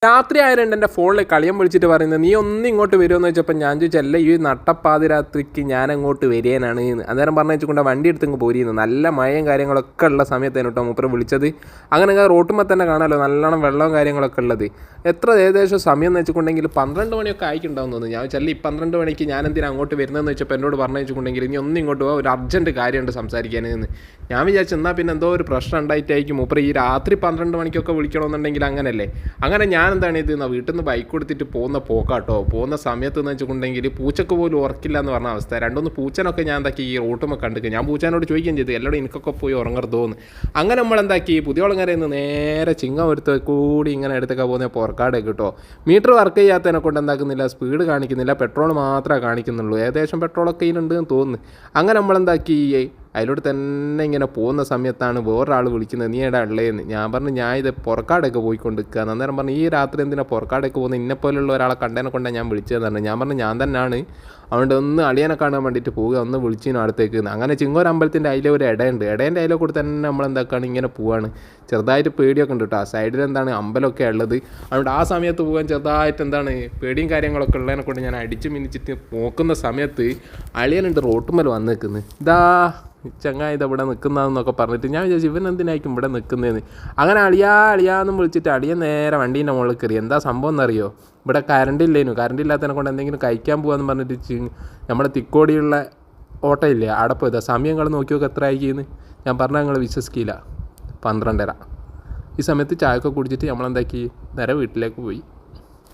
രാത്രി ആയതുകൊണ്ട് എൻ്റെ ഫോണിൽ കളിയം വിളിച്ചിട്ട് പറയുന്നത് നീ ഒന്നും ഇങ്ങോട്ട് വരുമെന്ന് വെച്ചപ്പോൾ ഞാൻ ചോദിച്ചല്ല ഈ നട്ടപ്പാതിരാത്രിക്ക് ഞാൻ അങ്ങോട്ട് വരികയാണ് അന്നേരം പറഞ്ഞു വെച്ചുകൊണ്ട് വണ്ടി എടുത്തങ്ങ് പോരിയിരുന്നു. നല്ല മഴയും കാര്യങ്ങളൊക്കെ ഉള്ള സമയത്തേന് കേട്ടോ മൂപ്പർ വിളിച്ചത്. അങ്ങനെ റോട്ടുമ്പോൾ തന്നെ കാണാമല്ലോ നല്ലോണം വെള്ളവും കാര്യങ്ങളൊക്കെ ഉള്ളത്. എത്ര ഏകദേശം സമയം എന്ന് വെച്ചിട്ടുണ്ടെങ്കിൽ 12 മണിയൊക്കെ ആയിട്ടുണ്ടാവും തോന്നുന്നു. ഞാൻ വെച്ചാൽ ഈ 12 മണിക്ക് ഞാൻ എന്തിനാ അങ്ങോട്ട് വരുന്നതെന്ന് വെച്ചപ്പോൾ എന്നോട് പറഞ്ഞു വെച്ചിട്ടുണ്ടെങ്കിൽ ഇനി ഒന്നും ഇങ്ങോട്ട് പോകാൻ ഒരു അർജൻറ്റ് കാര്യമുണ്ട് സംസാരിക്കാനെന്ന്. ഞാൻ വിചാരിച്ചു എന്നാൽ പിന്നെ എന്തോ ഒരു പ്രശ്നം ഉണ്ടായിട്ടായിരിക്കും മൂപ്പർ ഈ രാത്രി 12 മണിക്കൊക്കെ വിളിക്കണമെന്നുണ്ടെങ്കിൽ അങ്ങനെയല്ലേ. അങ്ങനെ ഞാൻ എന്താണ് ഇത് വീട്ടിൽ നിന്ന് ബൈക്ക് കൊടുത്തിട്ട് പോകുന്ന പോക്കാട്ടോ. പോകുന്ന സമയത്ത് എന്ന് വെച്ചിട്ടുണ്ടെങ്കിൽ പൂച്ചക്ക് പോലും ഉറക്കില്ല എന്ന് പറഞ്ഞ അവസ്ഥ. രണ്ടൊന്ന് പൂച്ചനൊക്കെ ഞാൻ എന്താക്കി ഈ റോട്ടുമ്പോൾ കണ്ടിട്ട് ഞാൻ പൂച്ചനോട് ചോദിക്കുകയും ചെയ്തു എല്ലാവരും എനിക്കൊക്കെ പോയി ഉറങ്ങരുതോന്ന്. അങ്ങനെ നമ്മളെന്താക്കി പുതിയോളങ്ങരയിൽ നിന്ന് നേരെ ചിങ്ങപുരത്ത് കൂടി ഇങ്ങനെ എടുത്തൊക്കെ പോകുന്ന പുറക്കാടേക്ക് കേട്ടോ. മീറ്റർ വർക്ക് ചെയ്യാത്തതിനെ കൊണ്ട് എന്താക്കുന്നില്ല, സ്പീഡ് കാണിക്കുന്നില്ല, പെട്രോൾ മാത്രമേ കാണിക്കുന്നുള്ളൂ. ഏകദേശം പെട്രോളൊക്കെ ഇതിനുണ്ടെന്ന് തോന്നുന്നു. അങ്ങനെ നമ്മളെന്താക്കി അതിലൂടെ തന്നെ ഇങ്ങനെ പോകുന്ന സമയത്താണ് വേറൊരാൾ വിളിക്കുന്നത് നീ എടാ ഉള്ളതെന്ന്. ഞാൻ പറഞ്ഞു ഞാൻ ഇത് പുറക്കാടൊക്കെ പോയിക്കൊണ്ടിരിക്കുക. അന്നേരം പറഞ്ഞു ഈ രാത്രി എന്തിനാ പുറക്കാടൊക്കെ പോകുന്നത്, ഇന്നെപ്പോലുള്ള ഒരാളെ കണ്ടതിനെ കൊണ്ടാണ് ഞാൻ വിളിച്ചതെന്ന് പറഞ്ഞു. ഞാൻ പറഞ്ഞു ഞാൻ തന്നെയാണ്, അതുകൊണ്ട് ഒന്ന് അളിയനെ കാണാൻ വേണ്ടിയിട്ട് പോവുക, ഒന്ന് വിളിച്ചിനും അടുത്തേക്ക്. അങ്ങനെ ചിങ്ങോര അമ്പലത്തിൻ്റെ അതിലെ ഒരു ഇടയുണ്ട്, ഇടേൻ്റെ അതിലെ കൂടെ തന്നെ നമ്മളെന്താക്കാണ് ഇങ്ങനെ പോവാണ്. ചെറുതായിട്ട് പേടിയൊക്കെ ഉണ്ട് കേട്ടോ. ആ സൈഡിൽ എന്താണ് അമ്പലമൊക്കെ ഉള്ളത്, അതുകൊണ്ട് ആ സമയത്ത് പോകാൻ ചെറുതായിട്ട് എന്താണ് പേടിയും കാര്യങ്ങളൊക്കെ ഉള്ളതിനെ കൊണ്ട് ഞാൻ അടിച്ച് മിനിച്ചിട്ട് നോക്കുന്ന സമയത്ത് അളിയനുണ്ട് റോട്ടുമ്മൽ വന്ന് നിൽക്കുന്നത്. ഇതാ ചങ്ങായി ഇത് ഇവിടെ നിൽക്കുന്നതെന്നൊക്കെ പറഞ്ഞിട്ട് ഞാൻ വിചാരിച്ചു ഇവൻ എന്തിനായിരിക്കും ഇവിടെ നിൽക്കുന്നതെന്ന്. അങ്ങനെ അളിയാന്നും വിളിച്ചിട്ട് അളിയൻ നേരെ വണ്ടീൻ്റെ മുകളിൽ കയറി. എന്താ സംഭവം എന്നറിയോ, ഇവിടെ കറണ്ട് ഇല്ലാത്തതിനെ കൊണ്ട് എന്തെങ്കിലും കഴിക്കാൻ പോകാമെന്ന് പറഞ്ഞിട്ട് നമ്മുടെ തിക്കോടിയുള്ള ഓട്ടോ ഇല്ലേ അവിടെ പോയതാ. സമയങ്ങൾ നോക്കി നോക്കി എത്ര ആയിക്കെന്ന് ഞാൻ പറഞ്ഞാൽ ഞങ്ങൾ വിശ്വസിക്കില്ല. 12:30. ഈ സമയത്ത് ചായയൊക്കെ കുടിച്ചിട്ട് നമ്മളെന്താക്കി നേരെ വീട്ടിലേക്ക് പോയി.